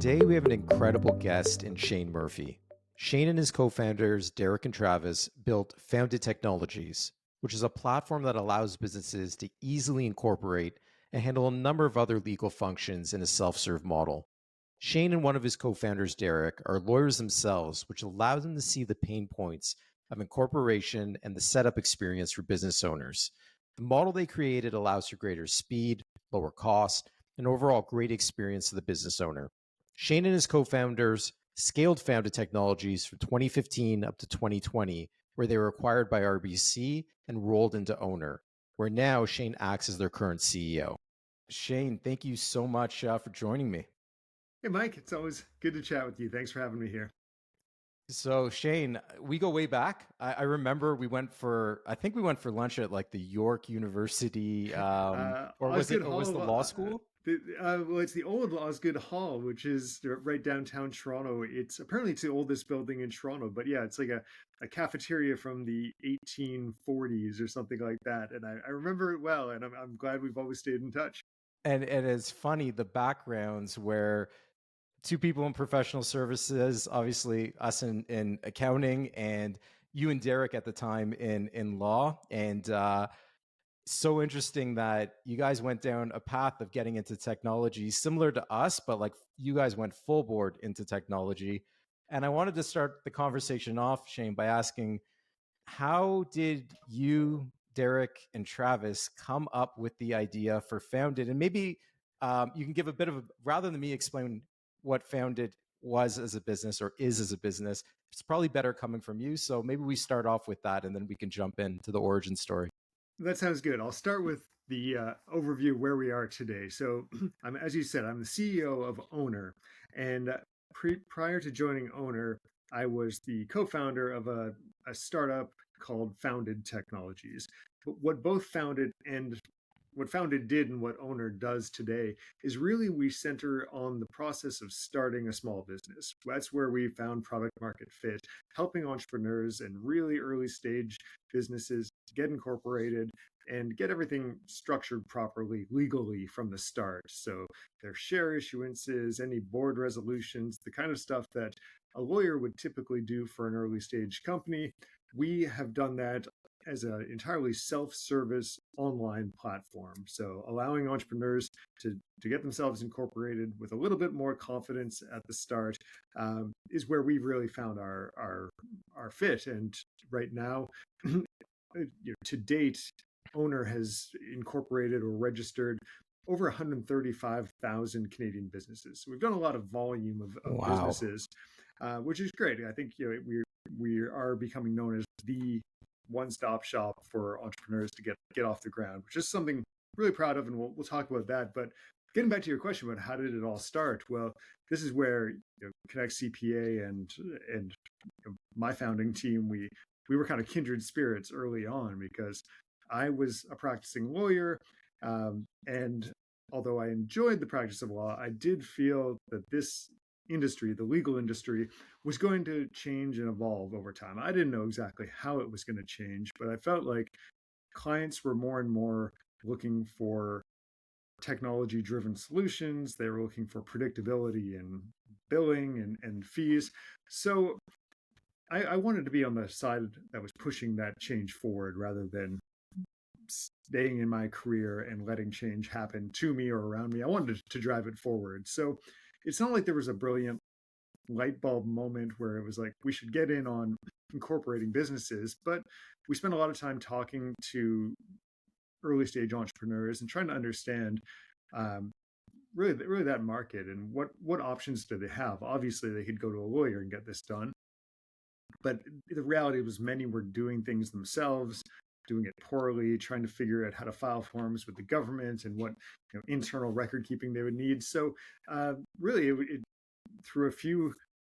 Today, we have an incredible guest in Shane Murphy. Shane and his co-founders, Derek and Travis, built Founded Technologies, which is a platform that allows businesses to easily incorporate and handle a number of other legal functions in a self-serve model. Shane and one of his co-founders, Derek, are lawyers themselves, which allows them to see the pain points of incorporation and the setup experience for business owners. The model they created allows for greater speed, lower cost, and overall great experience to the business owner. Shane and his co-founders scaled Founded Technologies from 2015 up to 2020, where they were acquired by RBC and rolled into Ownr, where now Shane acts as their current CEO. Shane, thank you so much for joining me. Hey, Mike, it's always good to chat with you. Thanks for having me here. So Shane, we go way back. I remember I think we went for lunch at like the York University, or was it the law school? Well, it's the old Osgood Hall, which is right downtown Toronto. It's the oldest building in Toronto, but yeah, it's like a cafeteria from the 1840s or something like that. And I remember it well, and I'm glad we've always stayed in touch. And it's funny, the backgrounds where two people in professional services, obviously us in accounting, and you and Derek at the time in law. And so interesting that you guys went down a path of getting into technology similar to us, but like you guys went full board into technology. And I wanted to start the conversation off, Shane, by asking, how did you, Derek, and Travis come up with the idea for Founded? And maybe you can give a bit of rather than me explain what Founded was as a business or is as a business, it's probably better coming from you. So maybe we start off with that and then we can jump into the origin story. That sounds good. I'll start with the overview of where we are today. So, as you said, I'm the CEO of Ownr, and prior to joining Ownr, I was the co-founder of a startup called Founded Technologies. But what Founded did and what Ownr does today is really we center on the process of starting a small business. That's where we found product market fit, helping entrepreneurs and really early stage businesses get incorporated and get everything structured properly legally from the start. So their share issuances, any board resolutions, the kind of stuff that a lawyer would typically do for an early stage company. We have done that as an entirely self-service online platform. So allowing entrepreneurs to get themselves incorporated with a little bit more confidence at the start is where we've really found our fit. And right now, to date, Ownr has incorporated or registered over 135,000 Canadian businesses. So we've done a lot of volume of Wow. businesses, which is great. I think we are becoming known as the one-stop shop for entrepreneurs to get off the ground, which is something I'm really proud of, and we'll talk about that. But getting back to your question about how did it all start, well, this is where Connect CPA and my founding team, we were kind of kindred spirits early on because I was a practicing lawyer, and although I enjoyed the practice of law, I did feel that this industry, the legal industry, was going to change and evolve over time. I didn't know exactly how it was going to change, but I felt like clients were more and more looking for technology-driven solutions. They were looking for predictability in billing and fees. So I wanted to be on the side that was pushing that change forward rather than staying in my career and letting change happen to me or around me. I wanted to drive it forward. So it's not like there was a brilliant light bulb moment where it was like, we should get in on incorporating businesses, but we spent a lot of time talking to early stage entrepreneurs and trying to understand really that market and what options do they have. Obviously, they could go to a lawyer and get this done, but the reality was many were doing things themselves, doing it poorly, trying to figure out how to file forms with the government and what internal record keeping they would need. So really, through a few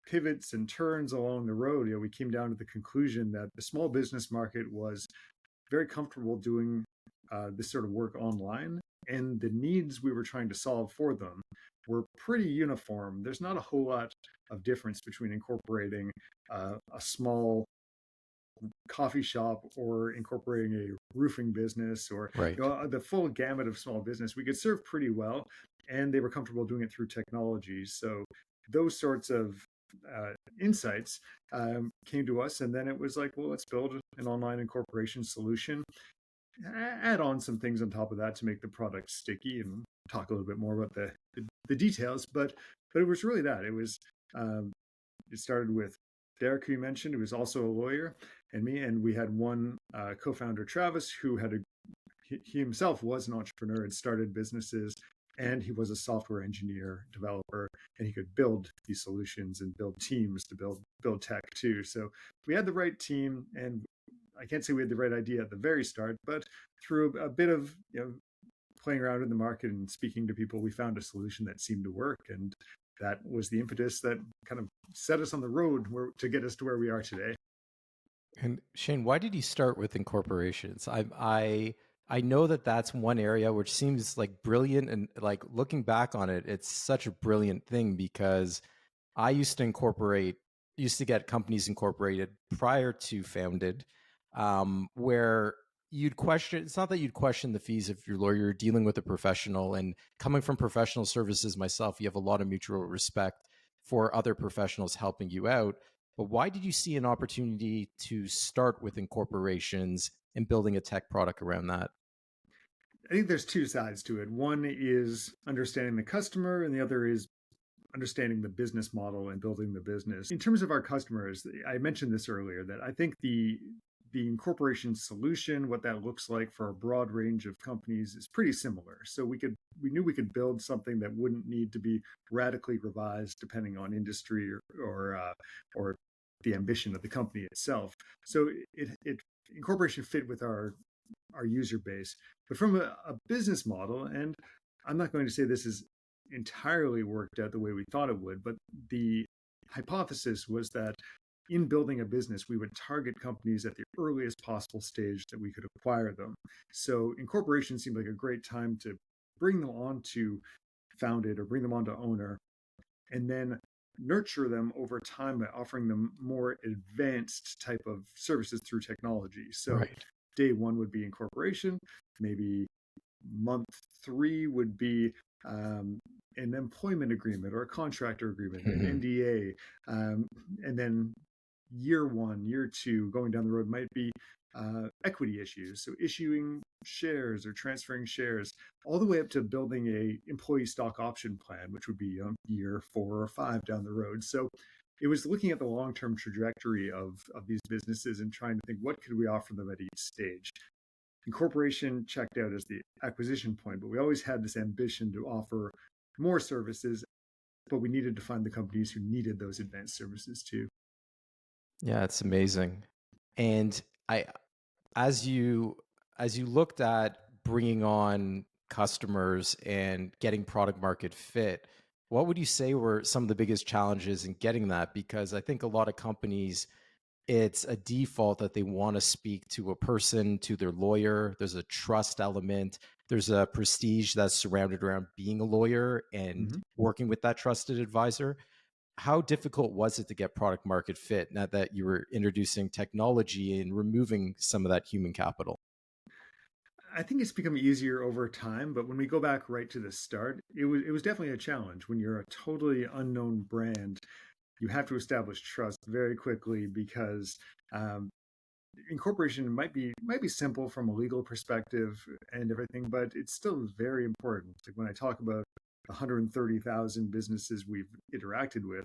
pivots and turns along the road, we came down to the conclusion that the small business market was very comfortable doing this sort of work online, and the needs we were trying to solve for them were pretty uniform. There's not a whole lot of difference between incorporating a small coffee shop or incorporating a roofing business or Right. the full gamut of small business. We could serve pretty well, and they were comfortable doing it through technology. So those sorts of insights came to us, and then it was like, well, let's build an online incorporation solution, add on some things on top of that to make the product sticky, and talk a little bit more about the details. But it was really that. It started with Derek, who you mentioned, who was also a lawyer, and me, and we had one co-founder, Travis, who he himself was an entrepreneur and started businesses, and he was a software engineer developer, and he could build these solutions and build teams to build tech too. So we had the right team, and I can't say we had the right idea at the very start, but through a bit of playing around in the market and speaking to people, we found a solution that seemed to work, and that was the impetus that kind of set us on the road to get us to where we are today. And Shane, why did you start with incorporations? I know that that's one area which seems like brilliant, and like looking back on it, it's such a brilliant thing because I used to get companies incorporated prior to founded, where you'd question, it's not that you'd question the fees if your lawyer, you're dealing with a professional, and coming from professional services myself, you have a lot of mutual respect for other professionals helping you out. But why did you see an opportunity to start with incorporations and building a tech product around that? I think there's two sides to it. One is understanding the customer, and the other is understanding the business model and building the business. In terms of our customers, I mentioned this earlier, that I think the incorporation solution, what that looks like for a broad range of companies, is pretty similar. So we knew we could build something that wouldn't need to be radically revised depending on industry or the ambition of the company itself. So it incorporation fit with our user base. But from a business model, and I'm not going to say this is entirely worked out the way we thought it would, but the hypothesis was that in building a business, we would target companies at the earliest possible stage that we could acquire them. So incorporation seemed like a great time to bring them onto Founded or bring them onto Ownr, and then nurture them over time by offering them more advanced type of services through technology. So Right. day one would be incorporation, maybe month three would be an employment agreement or a contractor agreement, an Mhm. NDA, and then year one, year two, going down the road might be equity issues, so issuing shares or transferring shares, all the way up to building a employee stock option plan, which would be year 4 or 5 down the road. So it was looking at the long-term trajectory of these businesses and trying to think, what could we offer them at each stage. Incorporation checked out as the acquisition point, but we always had this ambition to offer more services, but we needed to find the companies who needed those advanced services too. Yeah, it's amazing. And I, as you as you looked at bringing on customers and getting product market fit, what would you say were some of the biggest challenges in getting that? Because I think a lot of companies, it's a default that they want to speak to a person, to their lawyer. There's a trust element. There's a prestige that's surrounded around being a lawyer and Mm-hmm. working with that trusted advisor. How difficult was it to get product market fit now that you were introducing technology and removing some of that human capital? I think it's become easier over time, but when we go back right to the start, it was definitely a challenge. When you're a totally unknown brand, you have to establish trust very quickly because um, incorporation might be simple from a legal perspective and everything, but it's still very important. Like when I talk about 130,000 businesses we've interacted with,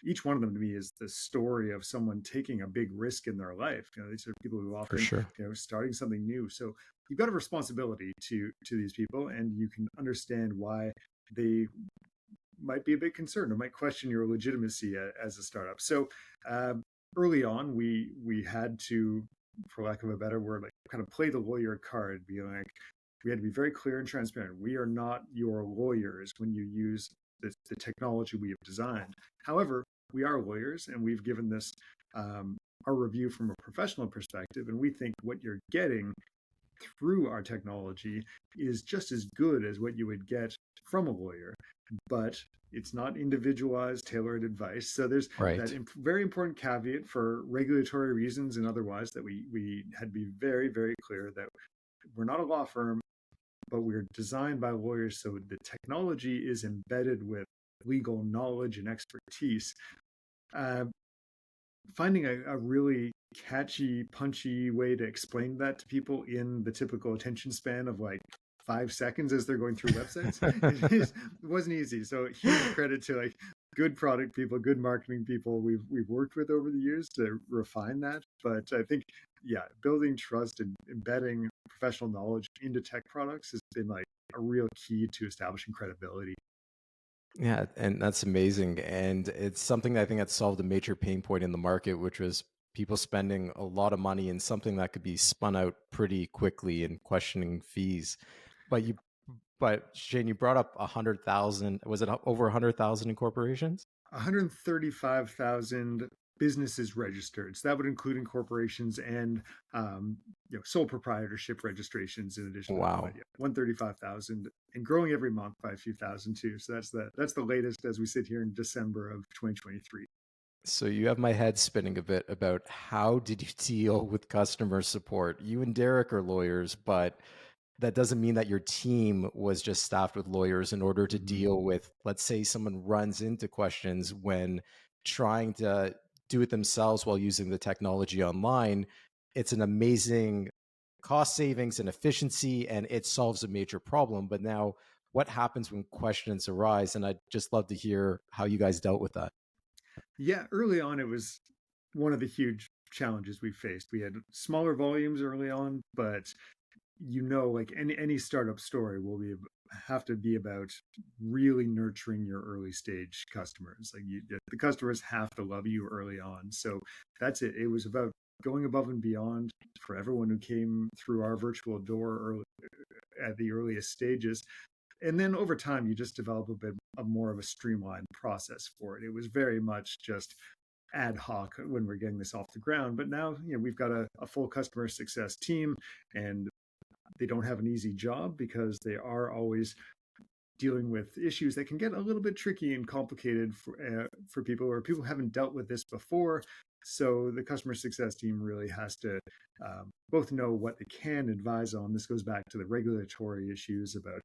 each one of them to me is the story of someone taking a big risk in their life. These are people who For often, sure. starting something new. So you've got a responsibility to these people, and you can understand why they might be a bit concerned or might question your legitimacy as a startup. So um, early on, we had to, for lack of a better word, like kind of play the lawyer card, be like, we had to be very clear and transparent. We are not your lawyers when you use the technology we have designed. However, we are lawyers, and we've given this our review from a professional perspective, and we think what you're getting through our technology is just as good as what you would get from a lawyer, but it's not individualized, tailored advice. So there's that Right. very important caveat for regulatory reasons and otherwise, that we had to be very, very clear that we're not a law firm, but we're designed by lawyers. So the technology is embedded with legal knowledge and expertise. Uh, Finding a really catchy, punchy way to explain that to people in the typical attention span of like 5 seconds as they're going through websites, it wasn't easy. So huge credit to like good product people, good marketing people we've worked with over the years to refine that. But I think, yeah, building trust and embedding professional knowledge into tech products has been like a real key to establishing credibility. Yeah, and that's amazing. And it's something that I think that solved a major pain point in the market, which was people spending a lot of money in something that could be spun out pretty quickly and questioning fees. But but Shane, you brought up 100,000. Was it over 100,000 in corporations? 135,000 businesses registered. So that would include incorporations and sole proprietorship registrations in addition to that. But Wow. yeah, 135,000 and growing every month by a few thousand too. So that's the latest as we sit here in December of 2023. So you have my head spinning a bit about how did you deal with customer support? You and Derek are lawyers, but that doesn't mean that your team was just staffed with lawyers in order to Mm-hmm. deal with, let's say, someone runs into questions when trying to do it themselves while using the technology online. It's an amazing cost savings and efficiency, and it solves a major problem. But now, what happens when questions arise? And I'd just love to hear how you guys dealt with that. Yeah, early on, it was one of the huge challenges we faced. We had smaller volumes early on, but like any startup story will be have to be about really nurturing your early stage customers. Like the customers have to love you early on. So that's it. It was about going above and beyond for everyone who came through our virtual door early, at the earliest stages. And then over time, you just develop a bit of more of a streamlined process for it. It was very much just ad hoc when we're getting this off the ground. But now, we've got a full customer success team, and they don't have an easy job because they are always dealing with issues that can get a little bit tricky and complicated for people, or people haven't dealt with this before. So the customer success team really has to both know what they can advise on. This goes back to the regulatory issues about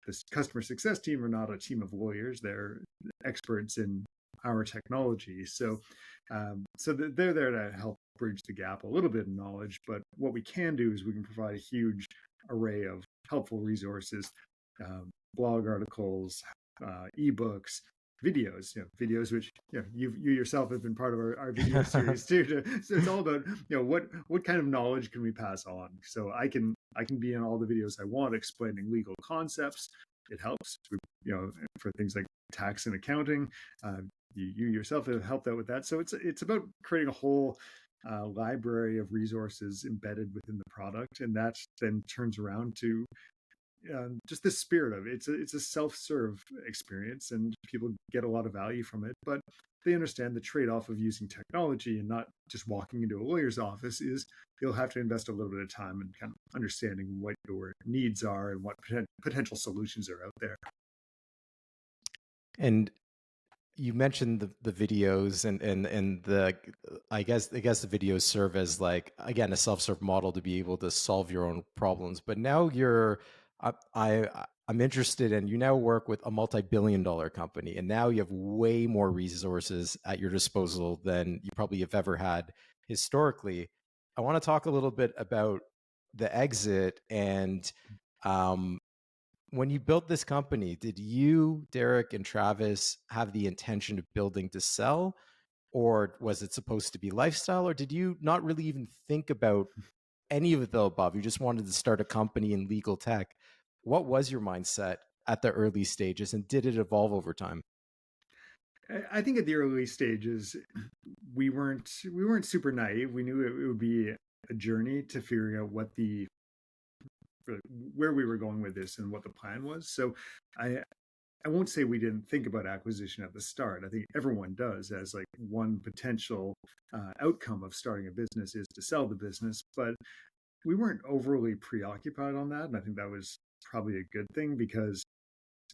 this customer success team are not a team of lawyers; they're experts in our technology. So they're there to help bridge the gap a little bit in knowledge. But what we can do is we can provide a huge array of helpful resources, blog articles, ebooks, videos, videos which you yourself have been part of our video series too. So it's all about what kind of knowledge can we pass on. So I can be in all the videos I want explaining legal concepts. It helps, for things like tax and accounting. You yourself have helped out with that. So it's about creating a whole library of resources embedded within the product, and that then turns around to just the spirit of it. It's a self-serve experience, and people get a lot of value from it. But they understand the trade-off of using technology and not just walking into a lawyer's office is you'll have to invest a little bit of time in kind of understanding what your needs are and what potential solutions are out there. And you mentioned the videos and the I guess the videos serve as, like, again, a self-serve model to be able to solve your own problems. But now I'm interested in, you now work with a multi-billion-dollar company, and now you have way more resources at your disposal than you probably have ever had historically. I want to talk a little bit about the exit and um, when you built this company, did you, Derek, and Travis have the intention of building to sell? Or was it supposed to be lifestyle? Or did you not really even think about any of the above? You just wanted to start a company in legal tech. What was your mindset at the early stages, and did it evolve over time? I think at the early stages, we weren't super naive. We knew it would be a journey to figuring out where we were going with this and what the plan was. So I I won't say we didn't think about acquisition at the start. I think everyone does, as like one potential outcome of starting a business is to sell the business, but we weren't overly preoccupied on that, and I think that was probably a good thing because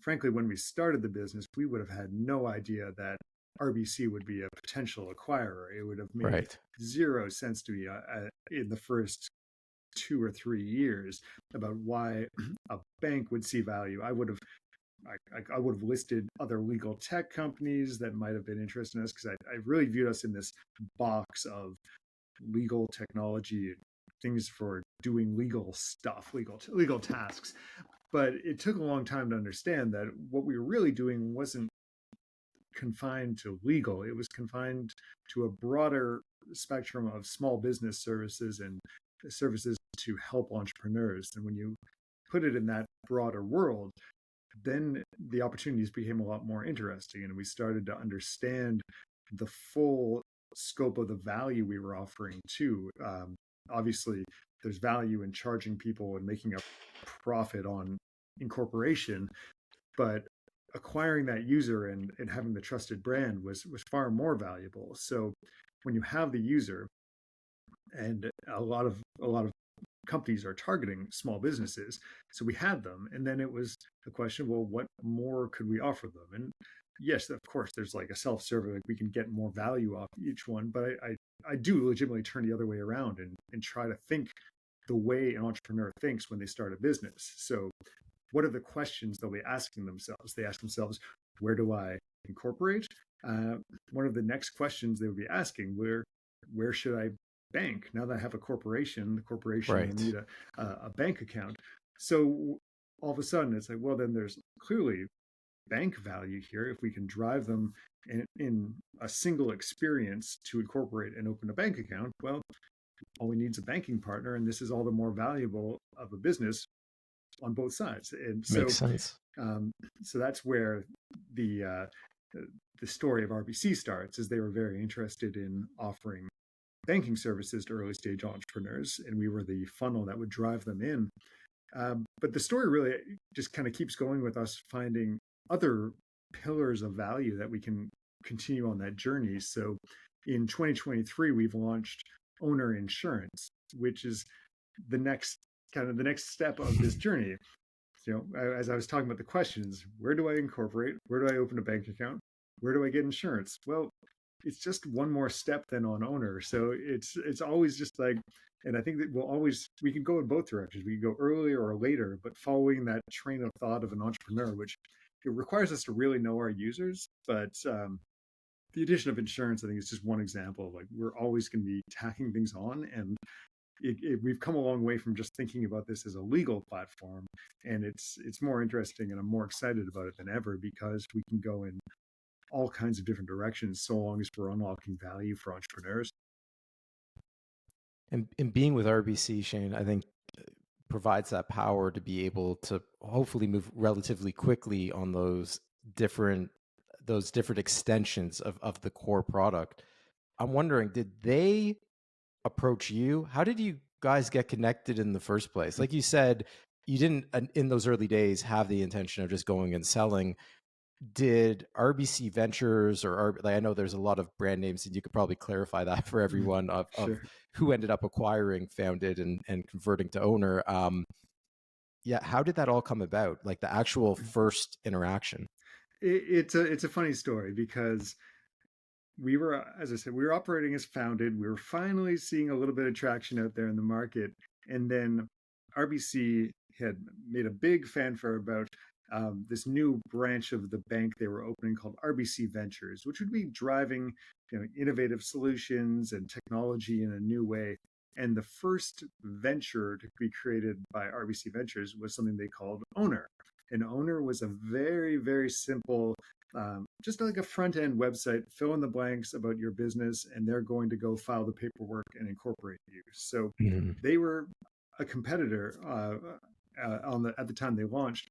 frankly, when we started the business, we would have had no idea that RBC would be a potential acquirer. It would have made Right. zero sense to me in the first 2 or 3 years about why a bank would see value. I would have I would have listed other legal tech companies that might have been interested in us, because I really viewed us in this box of legal technology, things for doing legal stuff, legal tasks. But it took a long time to understand that what we were really doing wasn't confined to legal. It was confined to a broader spectrum of small business services and services to help entrepreneurs. And when you put it in that broader world, then the opportunities became a lot more interesting. And we started to understand the full scope of the value we were offering too. Obviously, there's value in charging people and making a profit on incorporation, but acquiring that user and having the trusted brand was far more valuable. So when you have the user, and a lot of companies are targeting small businesses, so we had them, and then it was a question, well, what more could we offer them? And yes, of course, there's like a self-serve, like we can get more value off each one, but I do legitimately turn the other way around and try to think the way an entrepreneur thinks when they start a business. So what are the questions they'll be asking themselves? They ask themselves, where do I incorporate? One of the next questions they would be asking, where should I bank? Now that I have a corporation, the corporation will Right. need a bank account. So all of a sudden it's like, well, then there's clearly bank value here if we can drive them in a single experience to incorporate and open a bank account. Well, all we need is a banking partner, and this is all the more valuable of a business on both sides. And Makes sense. um, so that's where the uh, the story of RBC starts. Is they were very interested in offering banking services to early stage entrepreneurs, and we were the funnel that would drive them in. But the story really just kind of keeps going with us finding other pillars of value that we can continue on that journey. So in 2023, we've launched Ownr Insurance, which is the next the next step of this journey. As I was talking about the questions, where do I incorporate? Where do I open a bank account? Where do I get insurance? Well, it's just one more step than on Ownr. So it's always just like, and I think that we can go in both directions. We can go earlier or later, but following that train of thought of an entrepreneur, which it requires us to really know our users. But the addition of insurance, I think, is just one example. Like, we're always going to be tacking things on, and we've come a long way from just thinking about this as a legal platform, and it's more interesting, and I'm more excited about it than ever, because we can go in all kinds of different directions so long as we're unlocking value for entrepreneurs. And being with RBC, Shane, I think provides that power to be able to hopefully move relatively quickly on those different extensions of the core product. I'm wondering, did they approach you? How did you guys get connected in the first place? Like you said, you didn't in those early days have the intention of just going and selling. Did RBC Ventures I know there's a lot of brand names, and you could probably clarify that for everyone of Sure. who ended up acquiring, founded, and converting to Ownr. Yeah, how did that all come about? Like the actual first interaction? It's a funny story, because we were, as I said, we were operating as founded. We were finally seeing a little bit of traction out there in the market, and then RBC had made a big fanfare about this new branch of the bank they were opening called RBC Ventures, which would be driving innovative solutions and technology in a new way. And the first venture to be created by RBC Ventures was something they called Ownr. And Ownr was a very, very simple, just like a front end website, fill in the blanks about your business, and they're going to go file the paperwork and incorporate you. So Mhm. they were a competitor at the time they launched,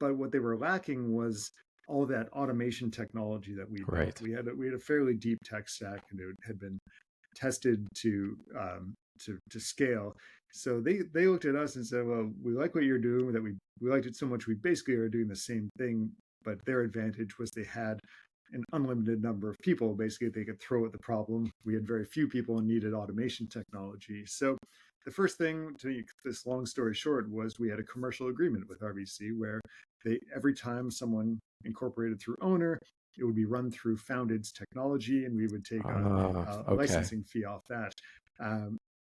but what they were lacking was all that automation technology that we built. Right. We had a fairly deep tech stack, and it had been tested to scale. So they looked at us and said, "Well, we like what you're doing. That we liked it so much, we basically are doing the same thing." But their advantage was they had an unlimited number of people. Basically, they could throw at the problem. We had very few people and needed automation technology. So the first thing, to make this long story short, was we had a commercial agreement with RBC where every time someone incorporated through Ownr, it would be run through Founded's technology, and we would take a Okay. licensing fee off that.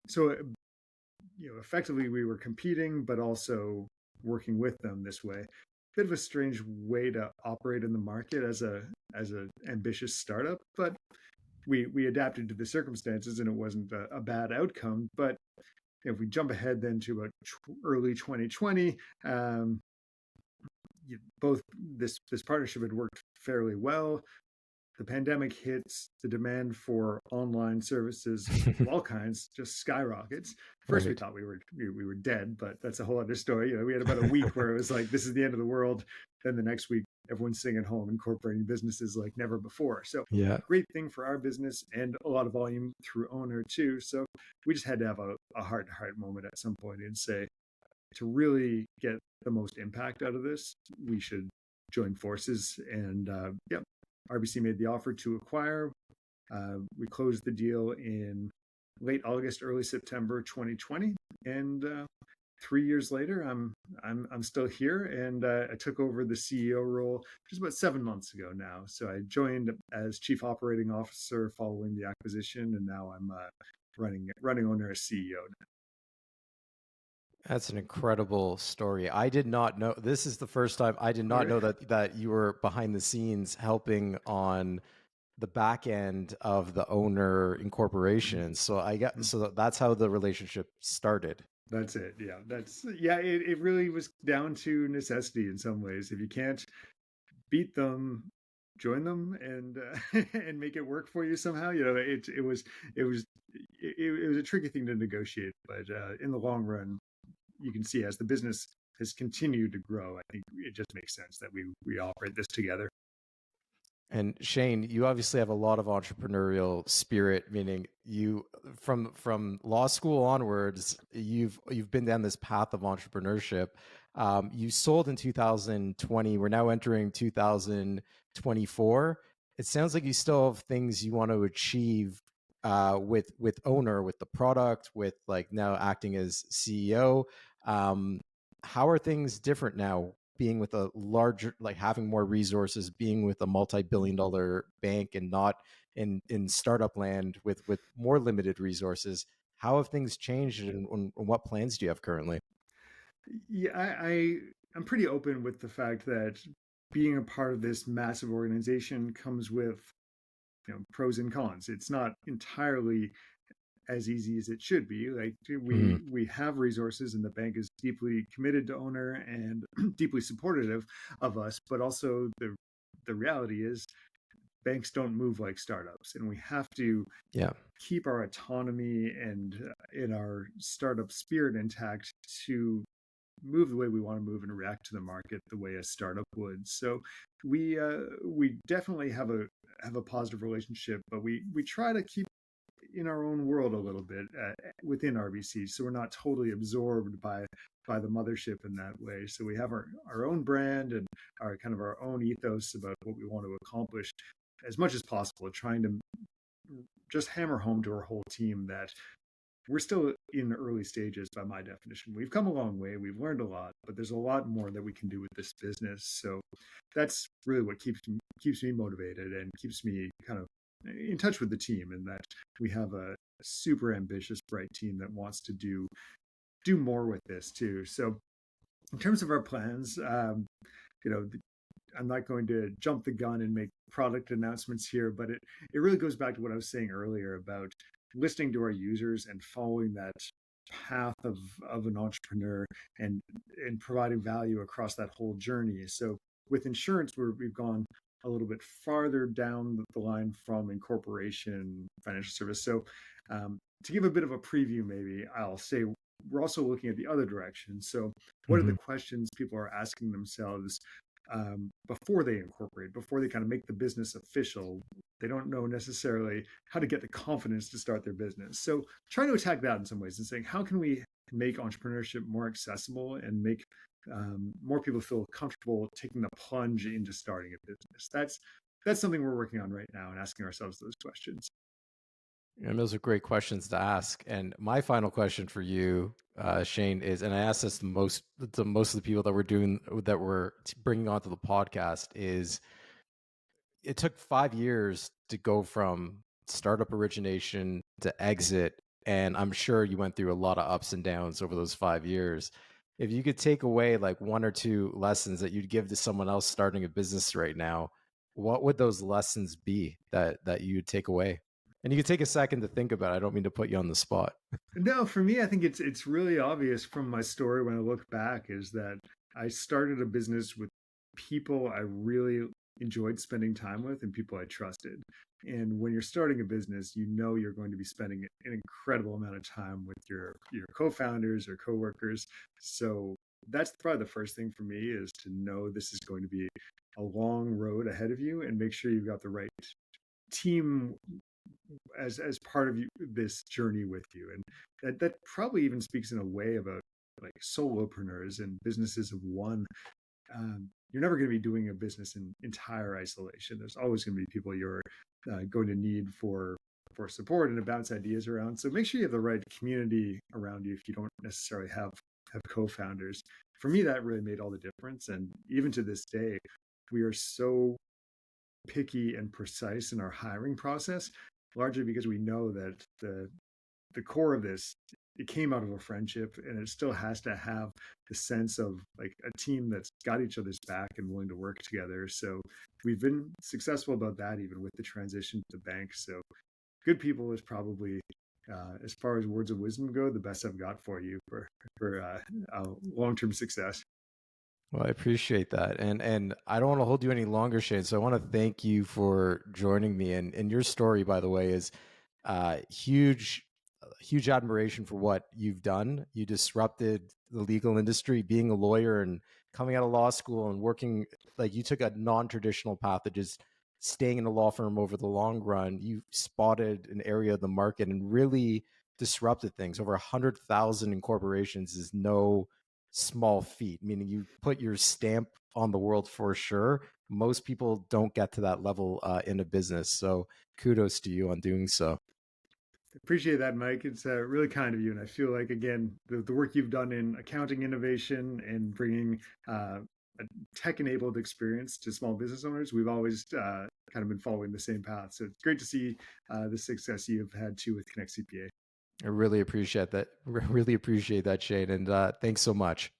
So effectively we were competing, but also working with them this way. bit of a strange way to operate in the market as a ambitious startup, but we adapted to the circumstances, and it wasn't a bad outcome. But if we jump ahead then to about early 2020, um, both this partnership had worked fairly well. The pandemic hits, the demand for online services of all kinds just skyrockets. First, we Right. thought we were dead, but that's a whole other story. We had about a week where it was like this is the end of the world. Then the next week, everyone's sitting at home incorporating businesses like never before. So Yeah. great thing for our business and a lot of volume through Ownr too. So we just had to have a heart to heart moment at some point and say, to really get the most impact out of this, we should join forces. And yeah, RBC made the offer to acquire. We closed the deal in late August, early September 2020, and 3 years later, I'm still here, and I took over the CEO role just about 7 months ago now. So I joined as Chief Operating Officer following the acquisition, and now I'm running Ownr as CEO. That's an incredible story. I did not know. This is the first time I did All not right. know that you were behind the scenes helping on the back end of the Ownr incorporation. So that's how the relationship started. That's it. Yeah, it really was down to necessity in some ways. If you can't beat them, join them and and make it work for you somehow. It was it was a tricky thing to negotiate, but in the long run, you can see as the business has continued to grow, I think it just makes sense that we operate this together. And Shane, you obviously have a lot of entrepreneurial spirit, meaning you from law school onwards, you've been down this path of entrepreneurship. You sold in 2020. We're now entering 2024. It sounds like you still have things you want to achieve with Ownr, with the product, with like now acting as CEO. Um, how are things different now being with a larger, like having more resources, being with a multi-billion-dollar bank and not in startup land with more limited resources? How have things changed, and what plans do you have currently? Yeah, I'm pretty open with the fact that being a part of this massive organization comes with pros and cons. It's not entirely as easy as it should be. Like Mhm. we have resources, and the bank is deeply committed to Ownr and deeply supportive of us. But also the reality is banks don't move like startups, and we have to Yeah. keep our autonomy and in our startup spirit intact to move the way we want to move and react to the market the way a startup would. So we definitely have a positive relationship, but we try to keep in our own world a little bit within RBC, so we're not totally absorbed by the mothership in that way. So we have our own brand and our kind of our own ethos about what we want to accomplish as much as possible, trying to just hammer home to our whole team that we're still in the early stages by my definition. We've come a long way, we've learned a lot, but there's a lot more that we can do with this business. So that's really what keeps me motivated and keeps me kind of in touch with the team, and that we have a super ambitious, bright team that wants to do more with this too. So in terms of our plans, you know, I'm not going to jump the gun and make product announcements here, but it really goes back to what I was saying earlier about listening to our users and following that path of an entrepreneur and providing value across that whole journey. So with insurance, we've gone a little bit farther down the line from incorporation financial service. So to give a bit of a preview, maybe I'll say we're also looking at the other direction. So what are the Mhm. questions people are asking themselves before they incorporate, before they kind of make the business official? They don't know necessarily how to get the confidence to start their business. So trying to attack that in some ways and saying, how can we make entrepreneurship more accessible and make more people feel comfortable taking the plunge into starting a business? That's something we're working on right now and asking ourselves those questions. And those are great questions to ask. And my final question for you, Shane, is, and I asked this to most of the people that we're bringing onto the podcast, is it took 5 years to go from startup origination to exit, and I'm sure you went through a lot of ups and downs over those 5 years. If you could take away like one or two lessons that you'd give to someone else starting a business right now, what would those lessons be that you'd take away? And you could take a second to think about it. I don't mean to put you on the spot. No, for me, I think it's really obvious from my story when I look back is that I started a business with people I really enjoyed spending time with and people I trusted. And when you're starting a business, you know you're going to be spending an incredible amount of time with your co-founders or coworkers. So that's probably the first thing for me is to know this is going to be a long road ahead of you and make sure you've got the right team as part of this journey with you. And that probably even speaks in a way about like solopreneurs and businesses of one. You're never going to be doing a business in entire isolation. There's always going to be people you're going to need for support and to bounce ideas around. So make sure you have the right community around you if you don't necessarily have co-founders. For me, that really made all the difference. And even to this day, we are so picky and precise in our hiring process, largely because we know that the core of this, it came out of a friendship, and it still has to have the sense of like a team that's got each other's back and willing to work together. So we've been successful about that even with the transition to the bank. So good people is probably as far as words of wisdom go, the best I've got for you for long-term success. Well, I appreciate that. And I don't want to hold you any longer, Shane. So I want to thank you for joining me. And your story, by the way, is huge, huge admiration for what you've done. You disrupted the legal industry, being a lawyer and coming out of law school and working, like you took a non-traditional path of just staying in a law firm over the long run. You spotted an area of the market and really disrupted things. Over 100,000 incorporations is no small feat, meaning you put your stamp on the world for sure. Most people don't get to that level in a business. So kudos to you on doing so. Appreciate that, Mike. It's really kind of you. And I feel like, again, the work you've done in accounting innovation and bringing a tech enabled experience to small business owners, we've always kind of been following the same path. So it's great to see the success you've had too with Connect CPA. I really appreciate that. Really appreciate that, Shane. And thanks so much.